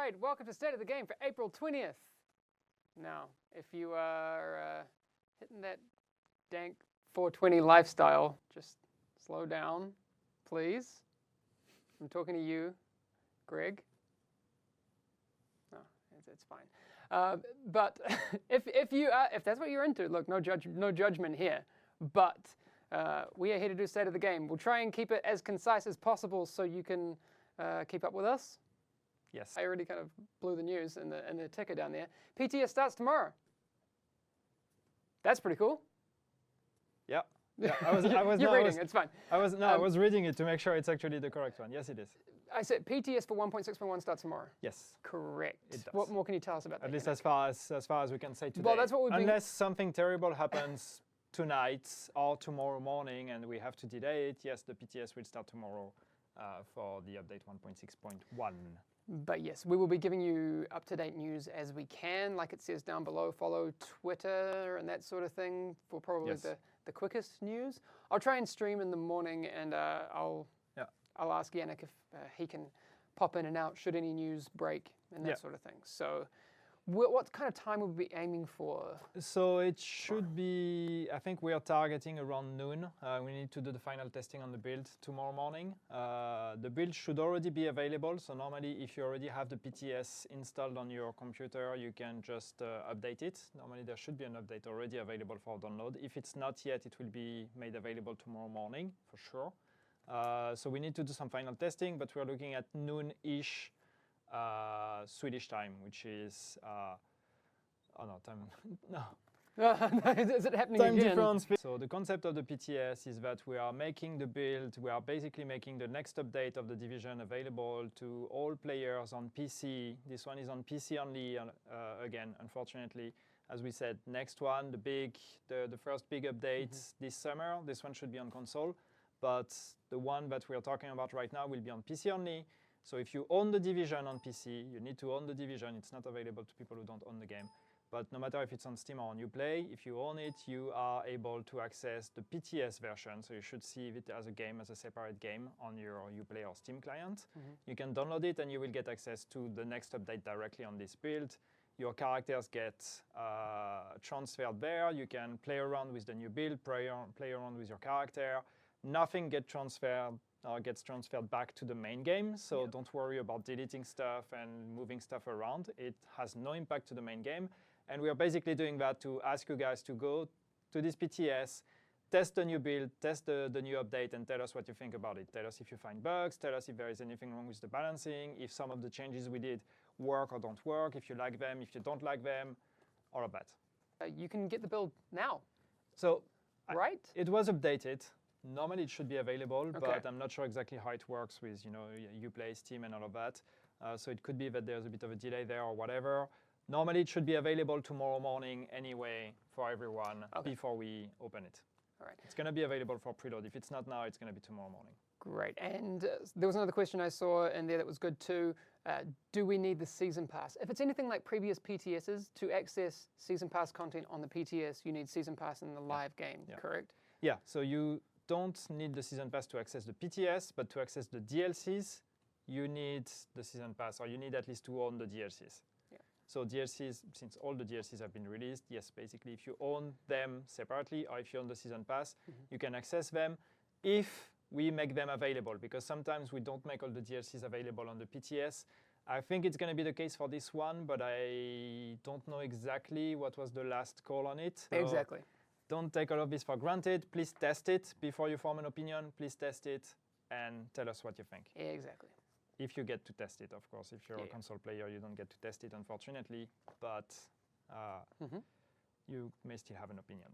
right, welcome to State of the Game for April 20th. Now, if you are hitting that dank 420 lifestyle, just slow down, please. I'm talking to you, Greg. No, it's fine. But if that's what you're into, look, no judgment here. But we are here to do State of the Game. We'll try and keep it as concise as possible so you can keep up with us. Yes. I already kind of blew the news in the ticker down there. PTS starts tomorrow. That's pretty cool. Yeah. Yeah. I was You're reading. It's fine. I was reading it to make sure it's actually the correct one. Yes, it is. I said PTS for 1.6.1 starts tomorrow. Yes. Correct. It does. What more can you tell us about that? At least as far as we can say today. Well, that's what we've been. Unless something terrible happens tonight or tomorrow morning and we have to delay it, yes, the PTS will start tomorrow for the update 1.6.1. But yes, we will be giving you up-to-date news as we can. Like it says down below, follow Twitter and that sort of thing for probably the quickest news. I'll try and stream in the morning, and I'll ask Yannick if he can pop in and out should any news break and that sort of thing. So what kind of time will we be aiming for? So it should be, I think we are targeting around noon. We need to do the final testing on the build tomorrow morning. The build should already be available. So normally if you already have the PTS installed on your computer, you can just update it. Normally there should be an update already available for download. If it's not yet, it will be made available tomorrow morning for sure. So we need to do some final testing, but we're looking at noon-ish Swedish time, which is Is it happening time again? difference. So the concept of the PTS is that we are making the build, we are basically making the next update of the Division available to all players on PC. This one is on PC only, again, unfortunately. As we said, next one, the first big update this summer. This one should be on console, but the one that we are talking about right now will be on PC only. So if you own the Division on PC, you need to own the Division. It's not available to people who don't own the game. But no matter if it's on Steam or on Uplay, if you own it, you are able to access the PTS version. So you should see it as a game, as a separate game on your Uplay or Steam client. You can download it and you will get access to the next update directly on this build. Your characters get transferred there. You can play around with the new build, play around with your character. Nothing gets transferred back to the main game, so don't worry about deleting stuff and moving stuff around. It has no impact to the main game, and we are basically doing that to ask you guys to go to this PTS, test the new build, test the new update, and tell us what you think about it. Tell us if you find bugs, tell us if there is anything wrong with the balancing, if some of the changes we did work or don't work, if you like them, if you don't like them, all of that. You can get the build now. So, right? It was updated. Normally it should be available, but I'm not sure exactly how it works with Uplay, Steam, and all of that. So it could be that there's a bit of a delay there or whatever. Normally it should be available tomorrow morning anyway for everyone before we open it. All right. It's going to be available for preload. If it's not now, it's going to be tomorrow morning. Great. And there was another question I saw in there that was good too. Do we need the Season Pass? If it's anything like previous PTSs, to access Season Pass content on the PTS, you need Season Pass in the live game, correct? Yeah. So you don't need the Season Pass to access the PTS, but to access the DLCs, you need the Season Pass, or you need at least to own the DLCs. Yeah. So DLCs, since all the DLCs have been released, yes, basically if you own them separately, or if you own the Season Pass, you can access them if we make them available, because sometimes we don't make all the DLCs available on the PTS. I think it's going to be the case for this one, but I don't know exactly what was the last call on it. So exactly. Don't take all of this for granted. Please test it before you form an opinion. Please test it and tell us what you think. Exactly. If you get to test it, of course. If you're a console player, you don't get to test it, unfortunately. But you may still have an opinion.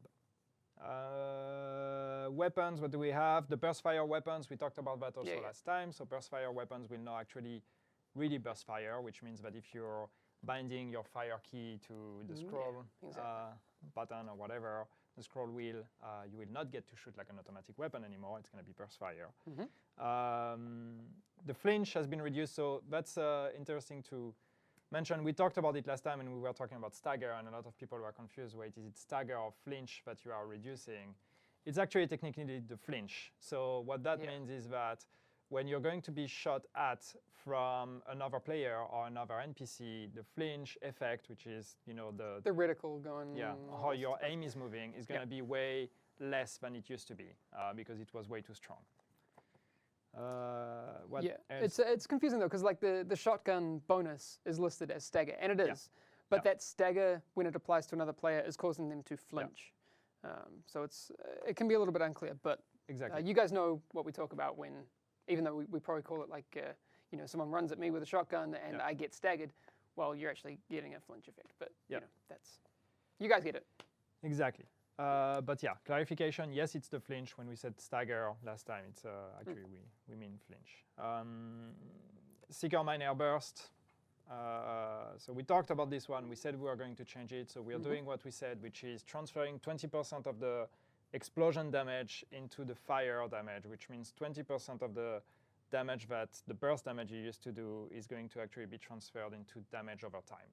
Weapons, what do we have? The burst fire weapons, we talked about that also last time. So burst fire weapons will now actually really burst fire, which means that if you're binding your fire key to the scroll button or whatever, the scroll wheel, you will not get to shoot like an automatic weapon anymore. It's going to be burst fire. The flinch has been reduced, so that's interesting to mention. We talked about it last time, and we were talking about stagger, and a lot of people were confused. Wait, is it stagger or flinch that you are reducing? It's actually technically the flinch. So what that means is that when you're going to be shot at from another player or another NPC, the flinch effect, which is the reticle going. Yeah, how your aim is moving is going to be way less than it used to be because it was way too strong. What else? It's confusing though, because like the shotgun bonus is listed as stagger, and it is, but that stagger, when it applies to another player, is causing them to flinch. So it can be a little bit unclear, but exactly. You guys know what we talk about when, even though we probably call it like someone runs at me with a shotgun and I get staggered. Well, you're actually getting a flinch effect, but you guys get it. Exactly. But yeah, clarification, yes, it's the flinch. When we said stagger last time, it's actually we mean flinch. Seeker Mine Airburst. So we talked about this one. We said we were going to change it. So we are doing what we said, which is transferring 20% of the explosion damage into the fire damage, which means 20% of the damage that the burst damage you used to do is going to actually be transferred into damage over time,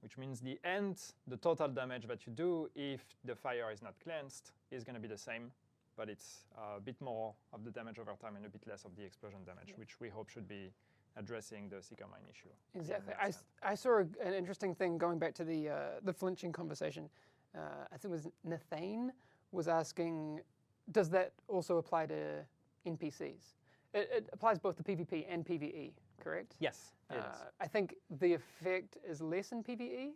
which means the total damage that you do if the fire is not cleansed is going to be the same, but it's a bit more of the damage over time and a bit less of the explosion damage, which we hope should be addressing the Seeker Mine issue. Exactly. I saw an interesting thing going back to the flinching conversation. I think it was Nathane was asking, does that also apply to NPCs? It applies both to PvP and PvE, correct? Yes, it is. I think the effect is less in PvE.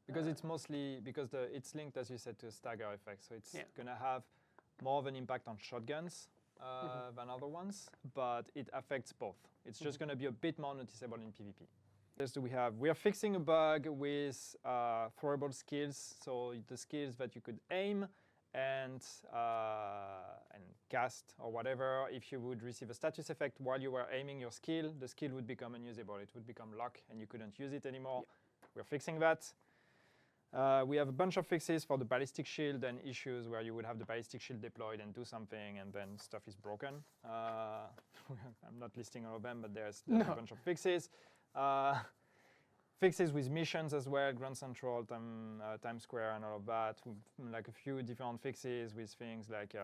Because it's mostly, because it's linked, as you said, to a stagger effect. So it's going to have more of an impact on shotguns than other ones, but it affects both. It's just going to be a bit more noticeable in PvP. Yes, we are fixing a bug with throwable skills. So the skills that you could aim and cast or whatever, if you would receive a status effect while you were aiming your skill, the skill would become unusable. It would become lock and you couldn't use it anymore. We're fixing that. We have a bunch of fixes for the ballistic shield and issues where you would have the ballistic shield deployed and do something and then stuff is broken. I'm not listing all of them, but there's a bunch of fixes. Fixes with missions as well, Grand Central, Times Square and all of that. Like a few different fixes with things like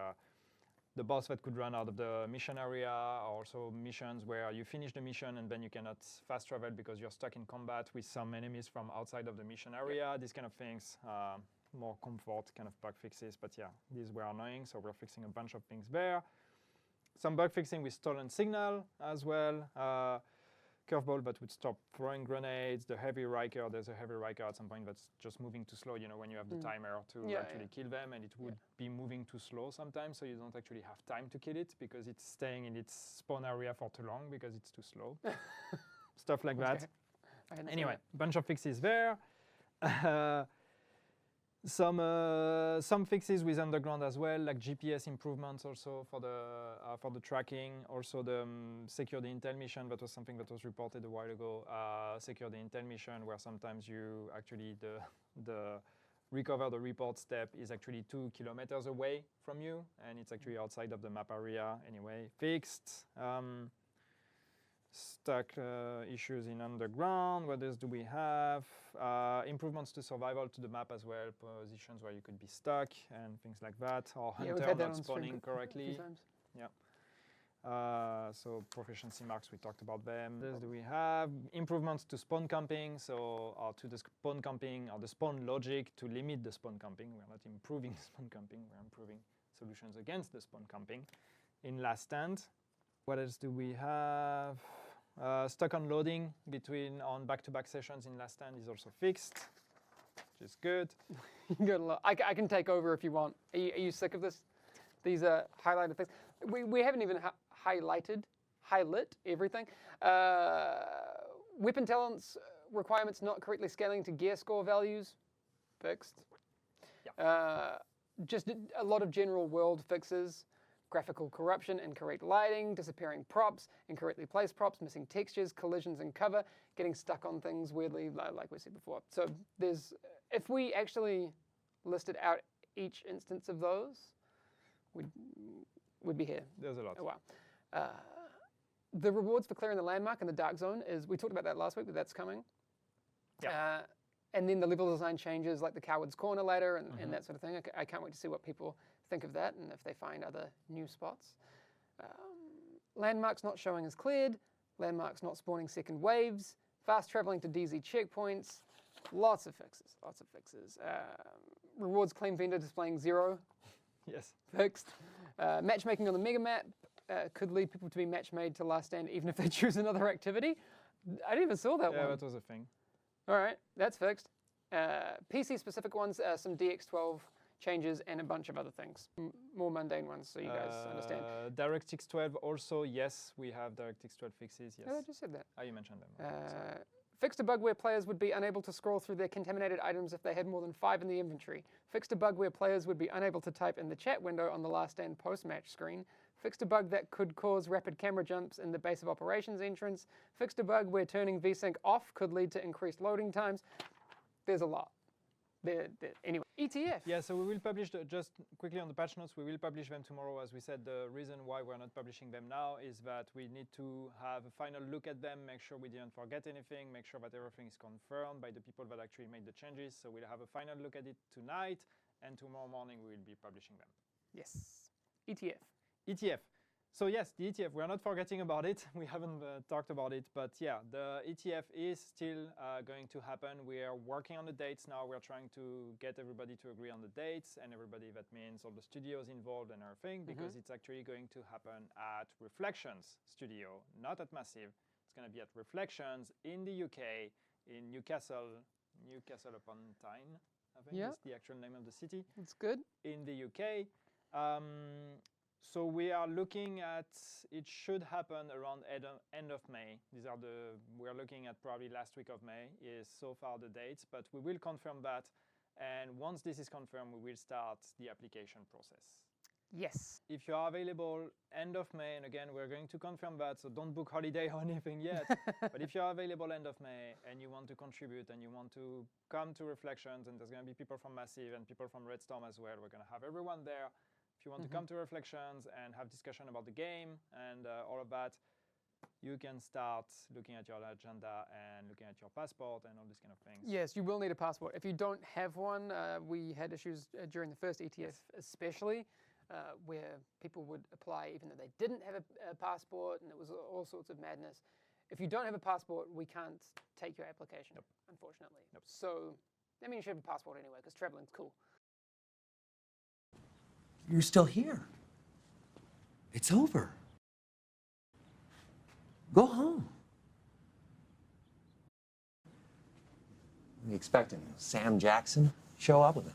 the boss that could run out of the mission area, or also missions where you finish the mission and then you cannot fast travel because you're stuck in combat with some enemies from outside of the mission area. These kind of things, more comfort kind of bug fixes. But yeah, these were annoying, so we're fixing a bunch of things there. Some bug fixing with stolen signal as well. Curveball that would stop throwing grenades, the heavy Riker, there's a heavy Riker at some point that's just moving too slow, when you have the timer to actually kill them, and it would be moving too slow sometimes, so you don't actually have time to kill it because it's staying in its spawn area for too long because it's too slow. Stuff like that. Anyway, bunch of fixes there. Some fixes with underground as well, like GPS improvements also for the tracking. Also the secure the intel mission, that was something that was reported a while ago. Secure the intel mission, where sometimes you actually the recover the report step is actually 2 kilometers away from you, and it's actually outside of the map area anyway. Fixed. Stuck issues in underground. What else do we have? Improvements to survival to the map as well. Positions where you could be stuck and things like that. Or hunter not spawning correctly. So proficiency marks, we talked about them. What else do we have? Improvements to spawn camping. So to the spawn camping or the spawn logic to limit the spawn camping. We're not improving spawn camping. We're improving solutions against the spawn camping in Last Stand. What else do we have? Stock unloading on back-to-back sessions in Last Stand is also fixed, which is good. You got a lot. I can take over if you want. Are you sick of this? These are highlighted things. We haven't even highlighted everything. Weapon talents requirements not correctly scaling to gear score values, fixed. Just a lot of general world fixes. Graphical corruption, incorrect lighting, disappearing props, incorrectly placed props, missing textures, collisions in cover, getting stuck on things weirdly, like we said before. So if we actually listed out each instance of those, we'd be here. There's a lot. Oh, wow. The rewards for clearing the landmark in the dark zone we talked about that last week, but that's coming. Yeah. And then the level design changes like the Coward's Corner ladder and that sort of thing. I can't wait to see what people think of that and if they find other new spots. landmarks not showing as cleared, landmarks not spawning second waves, fast traveling to DZ checkpoints, lots of fixes, lots of fixes. Rewards claim vendor displaying 0, Yes. fixed. Matchmaking on the mega map could lead people to be match made to last stand even if they choose another activity. I didn't even saw that one. Yeah, that was a thing. All right, that's fixed. PC specific ones, some DX12 changes and a bunch of other things. More mundane ones, so you guys understand. DirectX 12 also, yes, we have DirectX 12 fixes, yes. Oh, I just said that. Oh, you mentioned them. Sorry. Fixed a bug where players would be unable to scroll through their contaminated items if they had more than 5 in the inventory. Fixed a bug where players would be unable to type in the chat window on the last stand post-match screen. Fixed a bug that could cause rapid camera jumps in the base of operations entrance. Fixed a bug where turning VSync off could lead to increased loading times. There's a lot. Anyway, ETF. Yeah, so we will publish, just quickly on the patch notes, we will publish them tomorrow. As we said, the reason why we're not publishing them now is that we need to have a final look at them, make sure we didn't forget anything, make sure that everything is confirmed by the people that actually made the changes. So we'll have a final look at it tonight, and tomorrow morning we will be publishing them. Yes. ETF. ETF. So yes, the ETF, we're not forgetting about it. We haven't talked about it, but yeah, the ETF is still going to happen. We are working on the dates now. We're trying to get everybody to agree on the dates, and everybody, that means all the studios involved and everything, because it's actually going to happen at Reflections Studio, not at Massive. It's going to be at Reflections in the UK, in Newcastle upon Tyne, I think is the actual name of the city. That's good. In the UK. So we are looking at, it should happen around end of May. We're looking at probably last week of May is so far the dates, but we will confirm that. And once this is confirmed, we will start the application process. Yes. If you are available end of May, and again, we're going to confirm that, so don't book holiday or anything yet. But if you're available end of May and you want to contribute and you want to come to Reflections, and there's going to be people from Massive and people from Red Storm as well, we're going to have everyone there. If you want to come to Reflections and have discussion about the game and all of that, you can start looking at your agenda and looking at your passport and all these kind of things. Yes, you will need a passport. If you don't have one, we had issues during the first ETF especially, where people would apply even though they didn't have a passport, and it was all sorts of madness. If you don't have a passport, we can't take your application, unfortunately. So that means you should have a passport anyway, because traveling's cool. You're still here. It's over. Go home. What are you expecting? Sam Jackson show up with an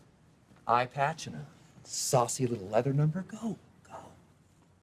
eye patch and a saucy little leather number? Go.